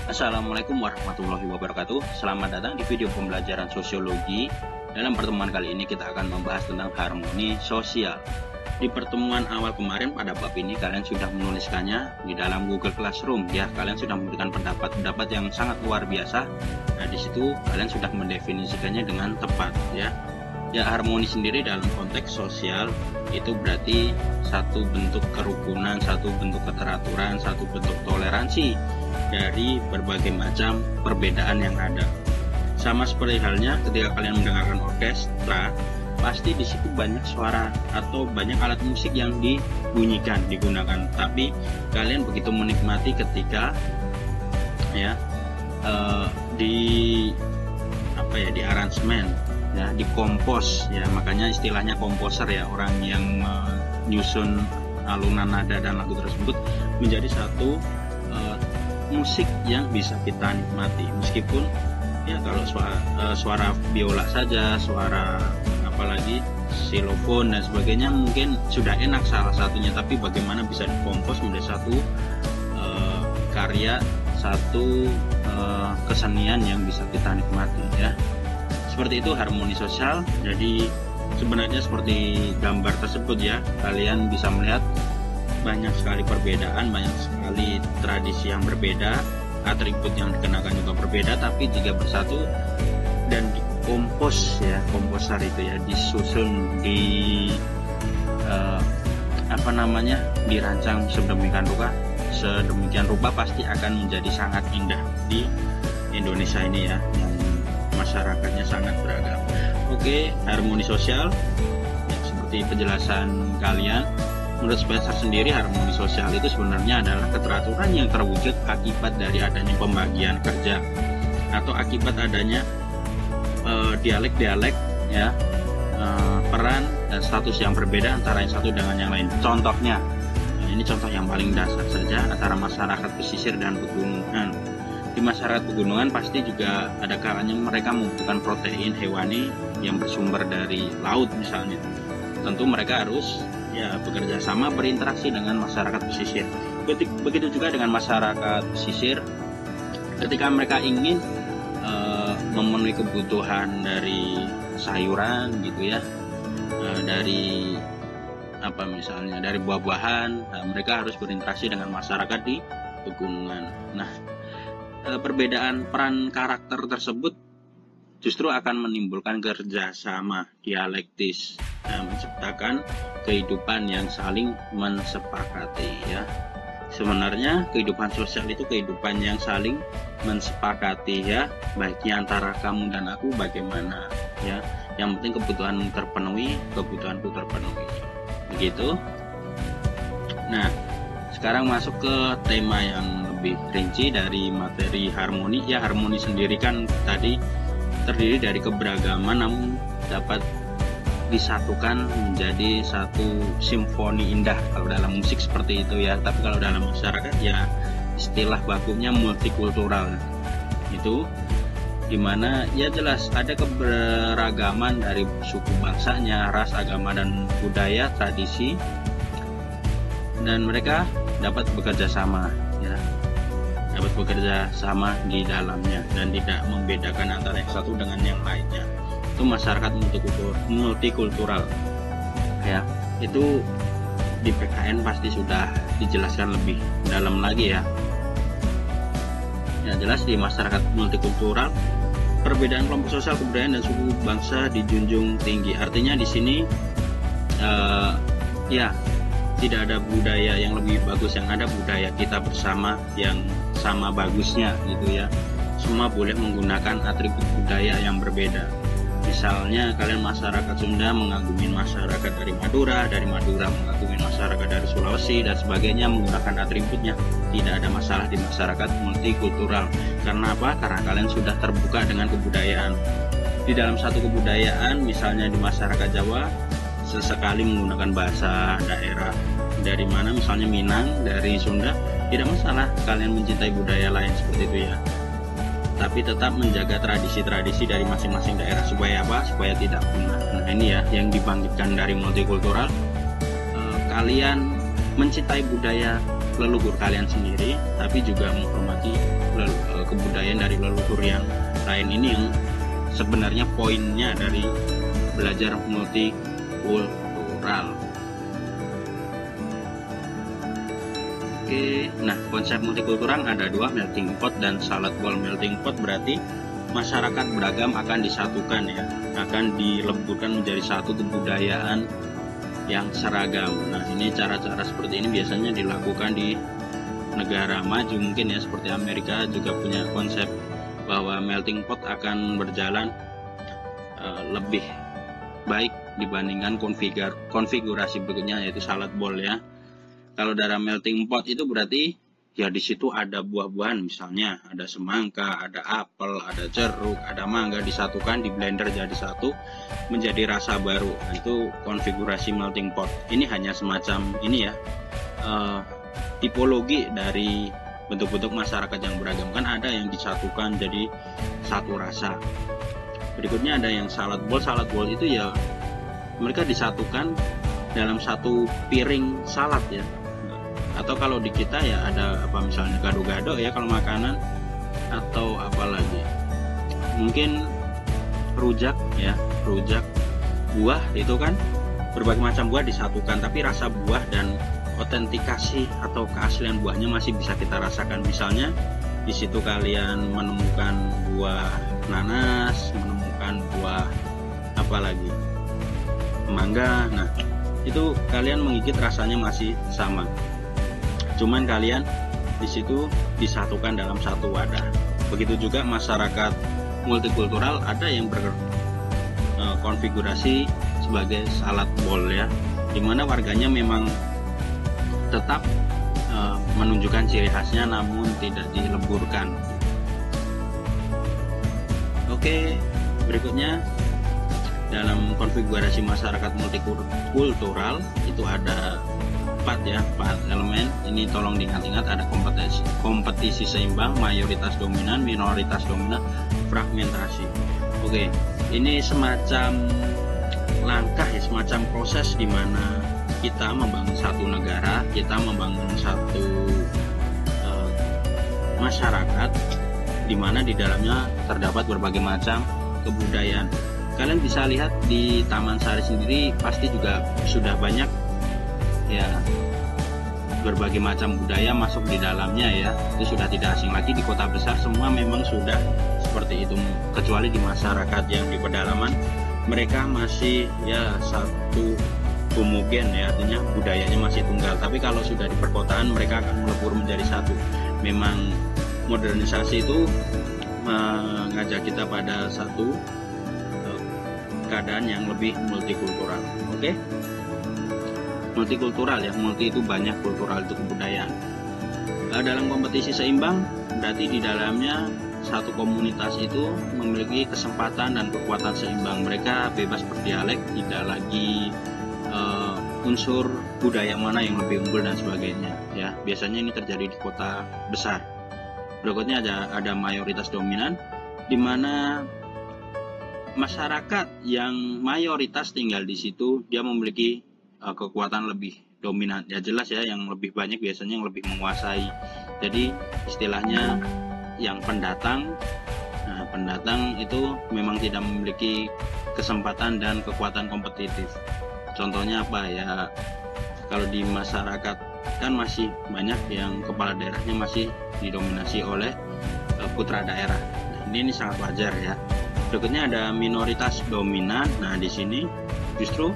Assalamualaikum warahmatullahi wabarakatuh. Selamat datang di video pembelajaran sosiologi. Dalam pertemuan kali ini kita akan membahas tentang harmoni sosial. Di pertemuan awal kemarin pada bab ini kalian sudah menuliskannya di dalam Google Classroom ya. Kalian sudah memberikan pendapat-pendapat yang sangat luar biasa. Nah, di situ kalian sudah mendefinisikannya dengan tepat ya. Ya, harmoni sendiri dalam konteks sosial itu berarti satu bentuk kerukunan, satu bentuk keteraturan, satu bentuk toleransi dari berbagai macam perbedaan yang ada. Sama seperti halnya ketika kalian mendengarkan orkestra, pasti di situ banyak suara atau banyak alat musik yang digunakan. Tapi kalian begitu menikmati ketika ya di aransemen ya, dikompos ya, makanya istilahnya komposer ya, orang yang menyusun alunan nada dan lagu tersebut menjadi satu musik yang bisa kita nikmati, meskipun ya kalau suara biola saja, suara apalagi xilofon dan sebagainya mungkin sudah enak salah satunya, tapi bagaimana bisa dikompos menjadi satu karya, satu kesenian yang bisa kita nikmati ya. Seperti itu harmoni sosial. Jadi sebenarnya seperti gambar tersebut ya, kalian bisa melihat banyak sekali perbedaan, banyak sekali tradisi yang berbeda, atribut yang dikenakan juga berbeda, tapi jika bersatu dan dikompos ya, komposer itu ya, disusun dirancang sedemikian rupa pasti akan menjadi sangat indah di Indonesia ini ya, yang masyarakatnya sangat beragam. Oke, harmoni sosial ya, seperti penjelasan kalian, menurut Spencer sendiri harmoni sosial itu sebenarnya adalah keteraturan yang terwujud akibat dari adanya pembagian kerja atau akibat adanya dialek-dialek ya, peran dan status yang berbeda antara yang satu dengan yang lain. Contohnya, ini contoh yang paling dasar saja, antara masyarakat pesisir dan pegunungan. Di masyarakat pegunungan pasti juga ada kalanya mereka membutuhkan protein hewani yang bersumber dari laut misalnya. Tentu mereka harus ya bekerja sama, berinteraksi dengan masyarakat pesisir. Begitu juga dengan masyarakat pesisir, ketika mereka ingin memenuhi kebutuhan dari sayuran gitu ya, dari misalnya dari buah-buahan, mereka harus berinteraksi dengan masyarakat di pegunungan. Nah, perbedaan peran karakter tersebut justru akan menimbulkan kerjasama dialektis dan menciptakan kehidupan yang saling mensepakati ya. Sebenarnya kehidupan sosial itu kehidupan yang saling mensepakati ya, baiknya antara kamu dan aku bagaimana ya. Yang penting kebutuhanmu terpenuhi, kebutuhanku terpenuhi. Begitu. Nah, sekarang masuk ke tema yang lebih rinci dari materi harmoni. Ya, harmoni sendiri kan tadi terdiri dari keberagaman namun dapat disatukan menjadi satu simfoni indah kalau dalam musik seperti itu ya. Tapi kalau dalam masyarakat ya istilah bakunya multikultural. Itu dimana ya jelas ada keberagaman dari suku bangsanya, ras, agama dan budaya, tradisi, dan mereka dapat bekerja sama ya, dapat bekerja sama di dalamnya dan tidak membedakan antara yang satu dengan yang lainnya. Itu masyarakat multikultural ya. Itu di PKN pasti sudah dijelaskan lebih dalam lagi ya. Ya jelas di masyarakat multikultural perbedaan kelompok sosial, kebudayaan dan suku bangsa dijunjung tinggi. Artinya di sini ya tidak ada budaya yang lebih bagus, yang ada budaya kita bersama yang sama bagusnya gitu ya. Semua boleh menggunakan atribut budaya yang berbeda. Misalnya kalian masyarakat Sunda mengagumi masyarakat dari Madura mengagumi masyarakat dari Sulawesi dan sebagainya, menggunakan atributnya. Tidak ada masalah di masyarakat multikultural. Karena apa? Karena kalian sudah terbuka dengan kebudayaan. Di dalam satu kebudayaan, misalnya di masyarakat Jawa, sesekali menggunakan bahasa daerah dari mana, misalnya Minang, dari Sunda, tidak masalah kalian mencintai budaya lain seperti itu ya. Tapi tetap menjaga tradisi-tradisi dari masing-masing daerah supaya apa? Supaya tidak punah. Nah ini ya yang dibangkitkan dari multikultural. Kalian mencintai budaya leluhur kalian sendiri, tapi juga menghormati kebudayaan dari leluhur yang lain. Ini yang sebenarnya poinnya dari belajar multikultural. Oke, nah konsep multikultural ada dua, melting pot dan salad bowl. Melting pot berarti masyarakat beragam akan disatukan ya, akan dileburkan menjadi satu kebudayaan yang seragam. Nah, ini cara-cara seperti ini biasanya dilakukan di negara maju mungkin ya, seperti Amerika juga punya konsep bahwa melting pot akan berjalan lebih baik dibandingkan konfigurasi berikutnya, yaitu salad bowl ya. Kalau dalam melting pot itu berarti ya di situ ada buah-buahan, misalnya ada semangka, ada apel, ada jeruk, ada mangga, disatukan di blender jadi satu menjadi rasa baru. Nah, itu konfigurasi melting pot. Ini hanya semacam ini ya, tipologi dari bentuk-bentuk masyarakat yang beragam. Kan ada yang disatukan jadi satu rasa. Berikutnya ada yang salad bowl. Salad bowl itu ya mereka disatukan dalam satu piring salad ya. Atau kalau di kita ya ada apa, misalnya gado-gado ya kalau makanan, atau apa lagi, mungkin rujak ya, rujak buah itu kan berbagai macam buah disatukan, tapi rasa buah dan otentikasi atau keaslian buahnya masih bisa kita rasakan. Misalnya di situ kalian menemukan buah nanas, menemukan buah apa lagi, mangga, nah itu kalian menggigit rasanya masih sama. Cuman kalian di situ disatukan dalam satu wadah. Begitu juga masyarakat multikultural, ada yang berkonfigurasi sebagai salad bowl ya, dimana warganya memang tetap menunjukkan ciri khasnya namun tidak dileburkan. Oke, berikutnya dalam konfigurasi masyarakat multikultural itu ada 4 elemen. Ini tolong diingat-ingat, ada kompetisi seimbang, mayoritas dominan, minoritas dominan, fragmentasi. Oke, ini semacam langkah ya, semacam proses di mana kita membangun satu negara, kita membangun satu masyarakat di mana di dalamnya terdapat berbagai macam kebudayaan. Kalian bisa lihat di Taman Sari sendiri pasti juga sudah banyak ya berbagai macam budaya masuk di dalamnya ya. Itu sudah tidak asing lagi, di kota besar semua memang sudah seperti itu, kecuali di masyarakat yang di pedalaman mereka masih ya satu homogen ya, artinya budayanya masih tunggal. Tapi kalau sudah di perkotaan mereka akan melebur menjadi satu. Memang modernisasi itu mengajak kita pada satu keadaan yang lebih multikultural. Oke? Multikultural ya, multi itu banyak, kultural itu kebudayaan. Dalam kompetisi seimbang berarti di dalamnya satu komunitas itu memiliki kesempatan dan kekuatan seimbang. Mereka bebas berdialek, tidak lagi unsur budaya mana yang lebih unggul dan sebagainya ya. Biasanya ini terjadi di kota besar. Berikutnya ada mayoritas dominan, di mana masyarakat yang mayoritas tinggal di situ dia memiliki kekuatan lebih dominan ya, jelas ya, yang lebih banyak biasanya yang lebih menguasai. Jadi istilahnya yang pendatang, nah pendatang itu memang tidak memiliki kesempatan dan kekuatan kompetitif. Contohnya apa ya, kalau di masyarakat kan masih banyak yang kepala daerahnya masih didominasi oleh putra daerah. Nah, ini sangat wajar ya. Berikutnya ada minoritas dominan. Nah di sini justru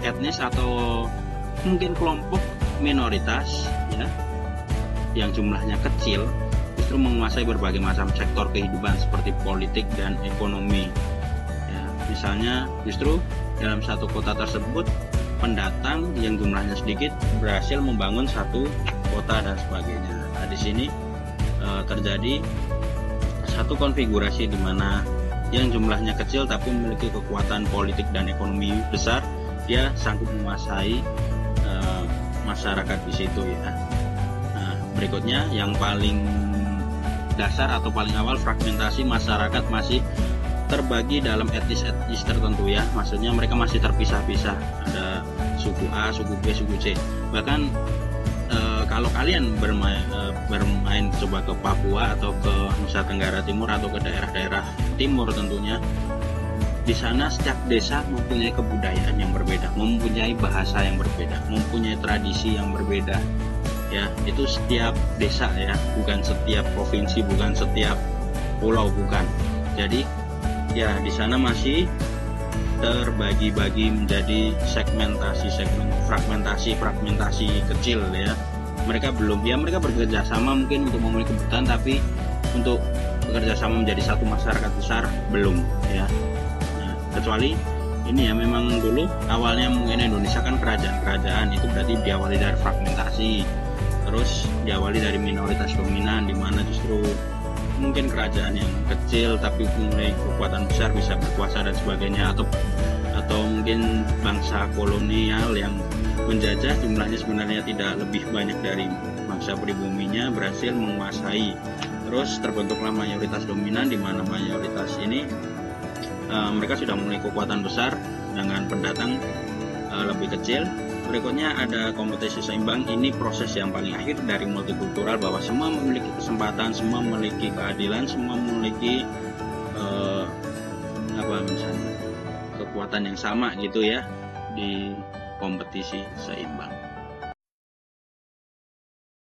etnis atau mungkin kelompok minoritas ya yang jumlahnya kecil justru menguasai berbagai macam sektor kehidupan seperti politik dan ekonomi ya. Misalnya justru dalam satu kota tersebut pendatang yang jumlahnya sedikit berhasil membangun satu kota dan sebagainya. Nah di sini terjadi satu konfigurasi di mana yang jumlahnya kecil tapi memiliki kekuatan politik dan ekonomi besar, dia sanggup menguasai masyarakat di situ ya. Nah, berikutnya yang paling dasar atau paling awal, fragmentasi. Masyarakat masih terbagi dalam etnis tertentu ya, maksudnya mereka masih terpisah-pisah, ada suku A, suku B, suku C. Bahkan kalau kalian bermain coba ke Papua atau ke Nusa Tenggara Timur atau ke daerah-daerah timur tentunya, di sana setiap desa mempunyai kebudayaan yang berbeda, mempunyai bahasa yang berbeda, mempunyai tradisi yang berbeda. Ya, itu setiap desa ya, bukan setiap provinsi, bukan setiap pulau, bukan. Jadi ya di sana masih terbagi-bagi menjadi fragmentasi kecil ya. Mereka bekerja sama mungkin untuk memenuhi kebutuhan, tapi untuk bekerja sama menjadi satu masyarakat besar belum ya. Nah, kecuali ini ya, memang dulu awalnya mungkin Indonesia kan kerajaan itu berarti diawali dari fragmentasi, terus diawali dari minoritas dominan, di mana justru mungkin kerajaan yang kecil tapi memiliki kekuatan besar bisa berkuasa dan sebagainya, atau mungkin bangsa kolonial yang menjajah jumlahnya sebenarnya tidak lebih banyak dari bangsa pribuminya berhasil menguasai. Terus terbentuklah mayoritas dominan, di mana mayoritas ini mereka sudah memiliki kekuatan besar dengan pendatang lebih kecil. Berikutnya ada kompetisi seimbang. Ini proses yang paling akhir dari multikultural, bahwa semua memiliki kesempatan, semua memiliki keadilan, semua memiliki misalnya kekuatan yang sama gitu ya, di kompetisi seimbang.